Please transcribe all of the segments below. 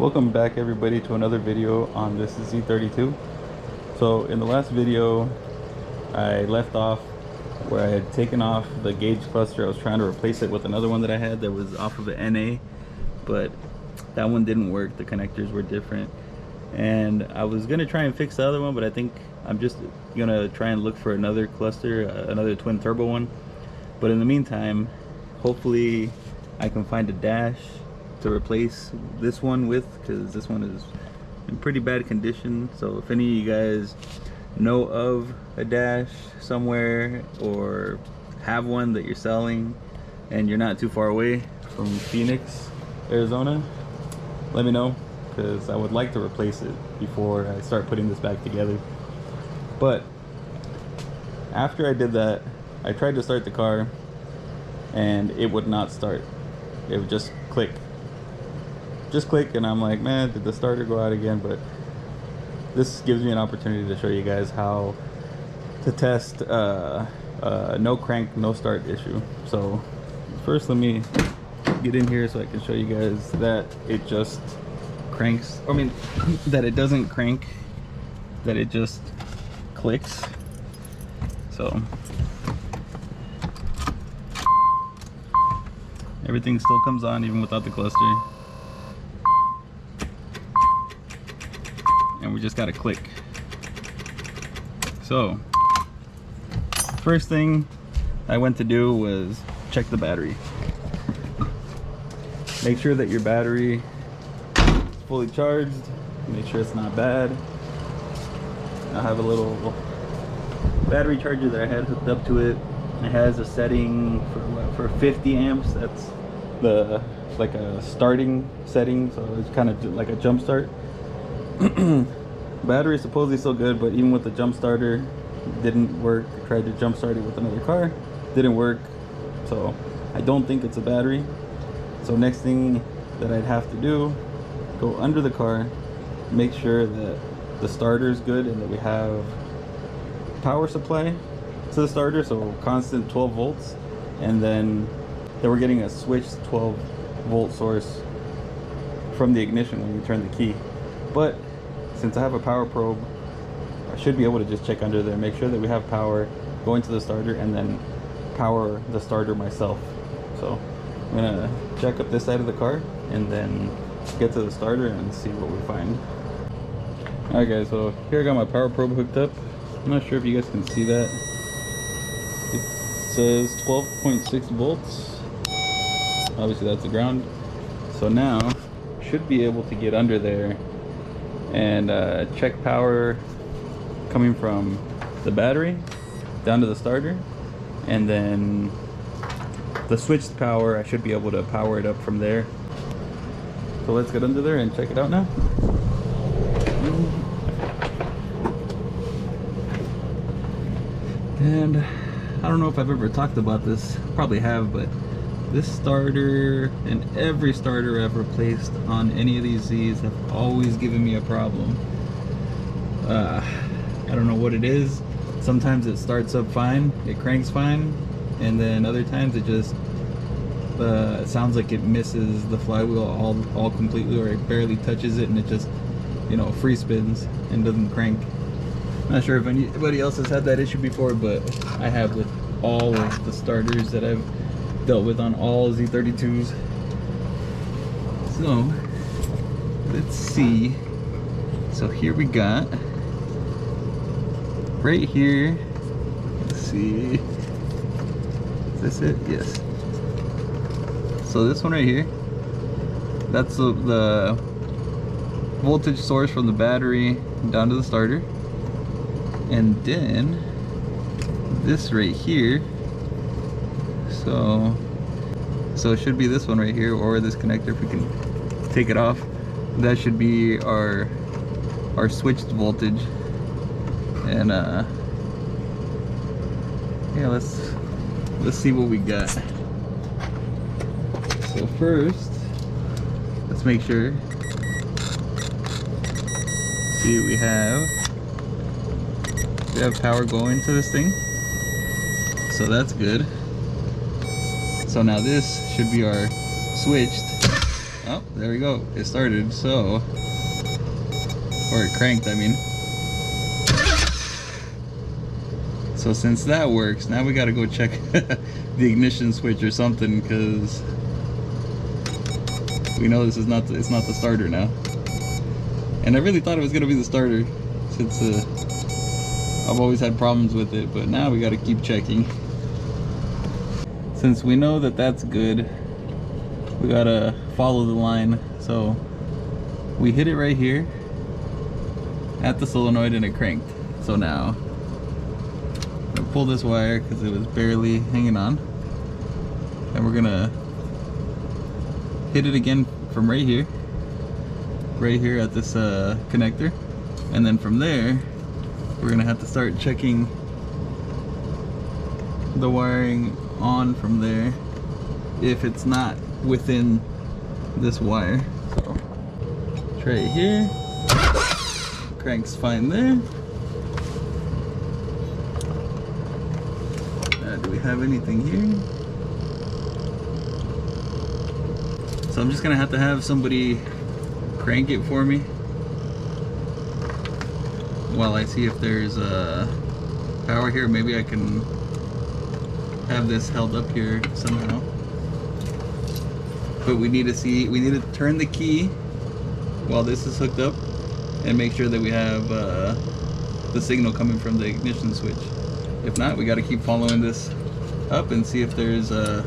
Welcome back everybody to another video on this Z32. So in the last video I left off where I had taken off the gauge cluster. I was trying to replace it with another one that I had that was off of an NA, but that one didn't work. The connectors were different, and I was gonna try and fix the other one, but I think I'm just gonna try and look for another cluster, another twin turbo one. But in the meantime, hopefully I can find a dash to replace this one with, because this one is in pretty bad condition. So if any of you guys know of a dash somewhere or have one that you're selling and you're not too far away from Phoenix, Arizona, let me know, because I would like to replace it before I start putting this back together. But after I did that, I tried to start the car and it would not start. It would just click, and I'm like, man, did the starter go out again? But this gives me an opportunity to show you guys how to test no crank, no start issue. So first, let me get in here so I can show you guys that it just cranks. I mean, that it doesn't crank, that it just clicks. So everything still comes on even without the cluster. And we just gotta click. So first thing I went to do was check the battery. Make sure that your battery is fully charged. Make sure it's not bad. I have a little battery charger that I had hooked up to it. It has a setting for what, for 50 amps. That's the like a starting setting, so it's kind of like a jump start. Battery is supposedly still good, but even with the jump starter, didn't work. I tried to jump start it with another car, didn't work. So I don't think it's a battery. So next thing that I'd have to do, go under the car, make sure that the starter is good and that we have power supply to the starter, so constant 12 volts, and then we're getting a switched 12 volt source from the ignition when you turn the key. But since I have a power probe, I should be able to just check under there, make sure that we have power, go into the starter, and then power the starter myself. So I'm gonna check up this side of the car and then get to the starter and see what we find. Alright guys, so here I got my power probe hooked up. I'm not sure if you guys can see that. It says 12.6 volts. Obviously that's the ground. So now should be able to get under there and check power coming from the battery down to the starter, and then the switched power, I should be able to power it up from there. So let's get under there and check it out now. And I don't know if I've ever talked about this, probably have, but this starter and every starter I've replaced on any of these Z's have always given me a problem. I don't know what it is. Sometimes it starts up fine, it cranks fine, and then other times it just it sounds like it misses the flywheel all completely, or it barely touches it and it just, you know, free spins and doesn't crank. Not sure if anybody else has had that issue before, but I have with all of the starters that I've dealt with on all Z32s. So let's see. So here we got right here, let's see, is this it? Yes. So this one right here, that's the voltage source from the battery down to the starter. And then this right here, so it should be this one right here, or this connector if we can take it off. That should be our switched voltage. And yeah, let's see what we got. So first, let's make sure, see what we have. We have power going to this thing, so that's good. So now this should be our switched, Oh, there we go. It started, so... Or it cranked, I mean. So since that works, now we gotta go check the ignition switch or something, because we know this is not it's not the starter now. And I really thought it was gonna be the starter, since I've always had problems with it, but now we gotta keep checking. Since we know that that's good, we gotta follow the line. So we hit it right here at the solenoid and it cranked. So now I'm gonna pull this wire because it was barely hanging on, and we're gonna hit it again from right here at this connector, and then from there we're gonna have to start checking the wiring on from there if it's not within this wire. So try it here, crank's fine there. Do we have anything here? So I'm just gonna have to have somebody crank it for me while I see if there's power here. Maybe I can have this held up here somehow. But we need to turn the key while this is hooked up and make sure that we have the signal coming from the ignition switch. If not, we got to keep following this up and see if there's a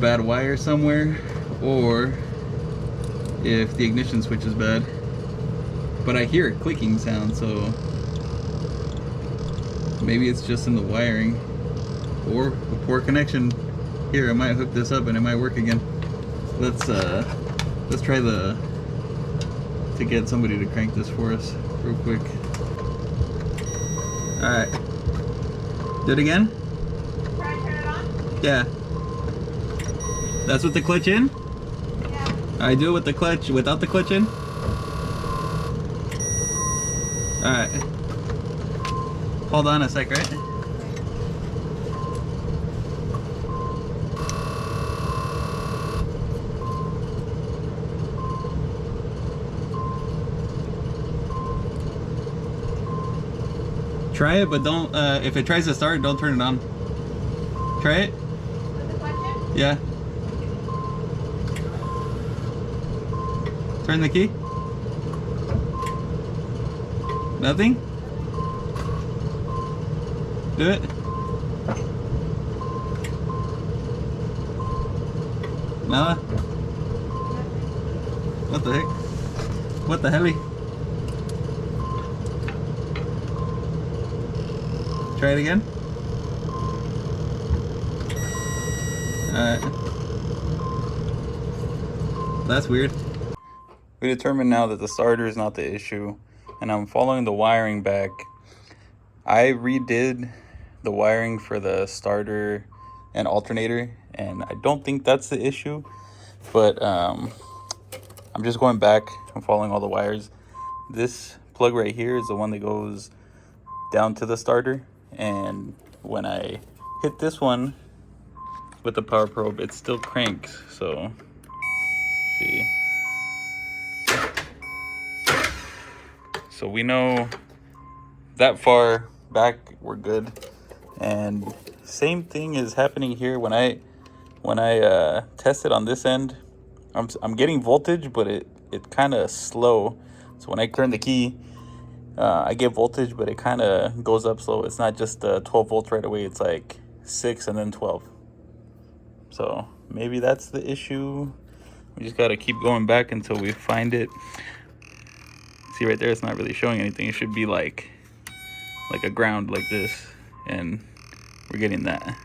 bad wire somewhere, or if the ignition switch is bad. But I hear a clicking sound, so maybe it's just in the wiring or a poor connection. Here, I might hook this up and it might work again. Let's try to get somebody to crank this for us real quick. All right, do it again. Try to turn it on? Yeah. That's with the clutch in? Yeah. I do it with the clutch, without the clutch in? Alright. Hold on a sec, right? Try it, but don't, if it tries to start, don't turn it on. Try it? With the clutch in? Yeah. Turn the key. Nothing? Do it. Nada? What the heck? What the hell? Try it again. Alright. That's weird. We determined now that the starter is not the issue, and I'm following the wiring back. I redid the wiring for the starter and alternator, and I don't think that's the issue, but I'm just going back and following all the wires. This plug right here is the one that goes down to the starter, and when I hit this one with the power probe, it still cranks. So see, so we know that far back we're good. And same thing is happening here. When I test it on this end, I'm getting voltage, but it kind of slow. So when I turn the key, I get voltage, but it kind of goes up slow. It's not just 12 volts right away. It's like 6 and then 12. So maybe that's the issue. We just got to keep going back until we find it. See right there, it's not really showing anything. It should be like a ground like this, and we're getting that.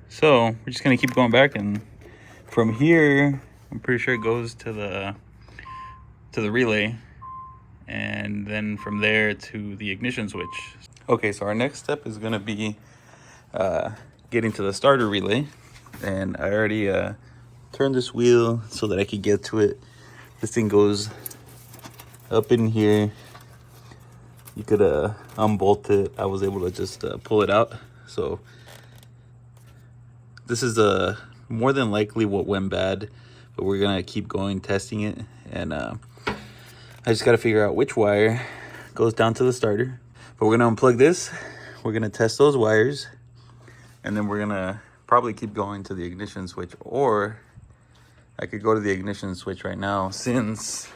So we're just gonna keep going back, and from here I'm pretty sure it goes to the relay, and then from there to the ignition switch. Okay, so our next step is gonna be getting to the starter relay, and I already turned this wheel so that I could get to it. This thing goes up in here. You could unbolt it. I was able to just pull it out. So this is the more than likely what went bad, but we're gonna keep going testing it. And I just gotta figure out which wire goes down to the starter. But we're gonna unplug this, we're gonna test those wires, and then we're gonna probably keep going to the ignition switch, or I could go to the ignition switch right now since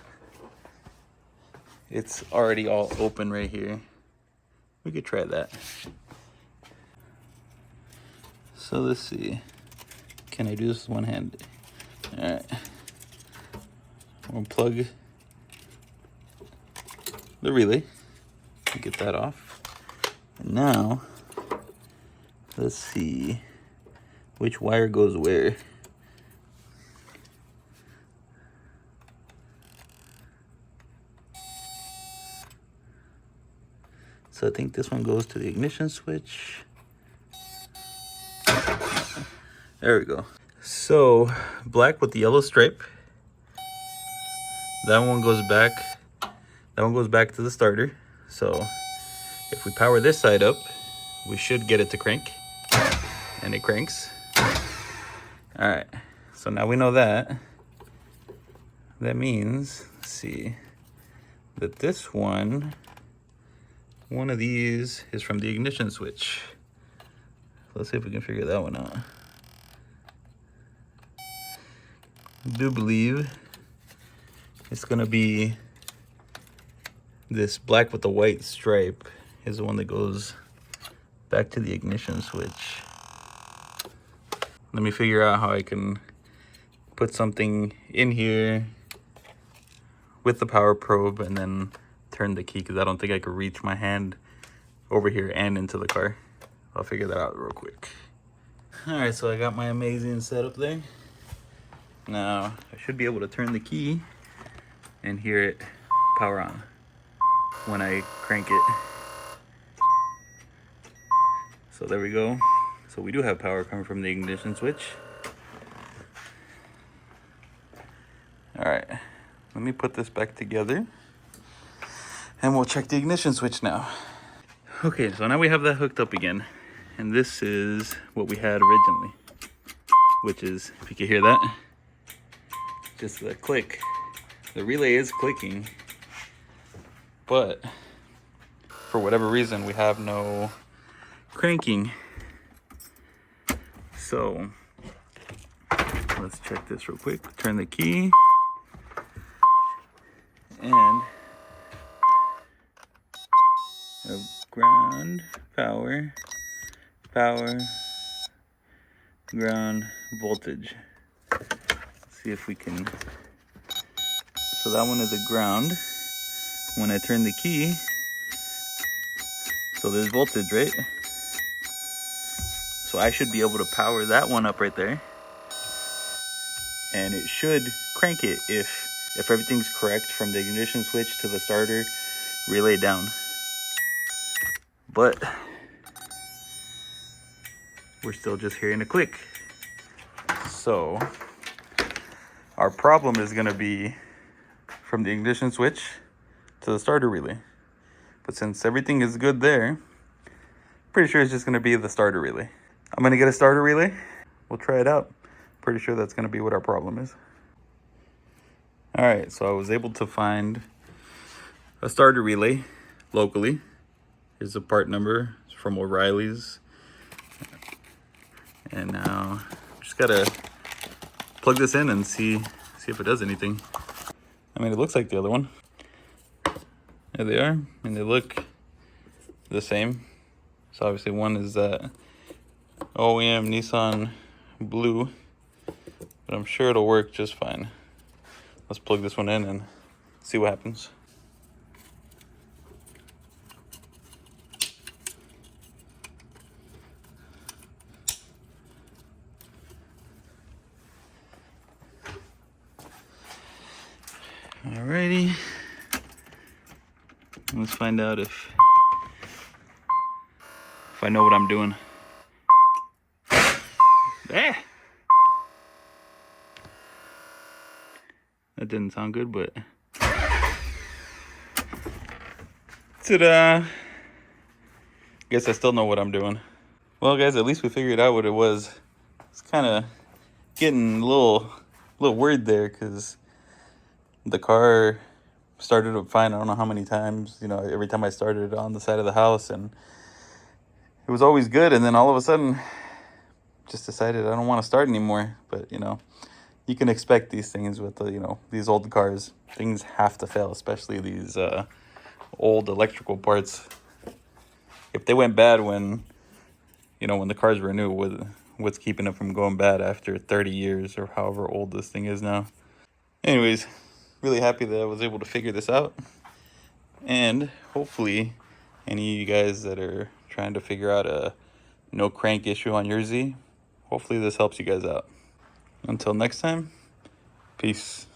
it's already all open right here. We could try that. So let's see. Can I do this with one hand? All right. We'll plug the relay. Get that off. And now, let's see which wire goes where. So I think this one goes to the ignition switch. There we go. So black with the yellow stripe. That one goes back. That one goes back to the starter. So if we power this side up, we should get it to crank. And it cranks. All right. So now we know that. That means, let's see, that this one of these is from the ignition switch. Let's see if we can figure that one out. I do believe it's gonna be this black with the white stripe is the one that goes back to the ignition switch. Let me figure out how I can put something in here with the power probe and then turn the key, because I don't think I could reach my hand over here and into the car. I'll figure that out real quick. All right, so I got my amazing setup there. Now I should be able to turn the key and hear it power on when I crank it. So there we go. So we do have power coming from the ignition switch. All right, let me put this back together and we'll check the ignition switch now. Okay, so now we have that hooked up again. And this is what we had originally, which is, if you can hear that, just the click. The relay is clicking, but for whatever reason, we have no cranking. So let's check this real quick. Turn the key and ground, power, ground, voltage. Let's see if we can. So that one is a ground. When I turn the key, so there's voltage, right? So I should be able to power that one up right there. And it should crank it if everything's correct from the ignition switch to the starter relay down. But we're still just hearing a click. So our problem is gonna be from the ignition switch to the starter relay. But since everything is good there, pretty sure it's just gonna be the starter relay. I'm gonna get a starter relay. We'll try it out. Pretty sure that's gonna be what our problem is. All right, so I was able to find a starter relay locally. Here's the part number. It's from O'Reilly's. And now just gotta plug this in and see if it does anything. I mean, it looks like the other one. There they are, and they look the same. So obviously one is that OEM Nissan blue, but I'm sure it'll work just fine. Let's plug this one in and see what happens. Alrighty, let's find out if I know what I'm doing. Eh! That didn't sound good, but ta-da! Guess I still know what I'm doing. Well, guys, at least we figured out what it was. It's kind of getting a little worried there because the car started up fine. I don't know how many times, you know, every time I started it on the side of the house, and it was always good. And then all of a sudden, just decided I don't want to start anymore. But you know, you can expect these things with the, you know, these old cars. Things have to fail, especially these old electrical parts. If they went bad when, you know, when the cars were new, what's keeping it from going bad after 30 years or however old this thing is now? Anyways, really happy that I was able to figure this out. And hopefully, any of you guys that are trying to figure out a no crank issue on your Z, hopefully this helps you guys out. Until next time, peace.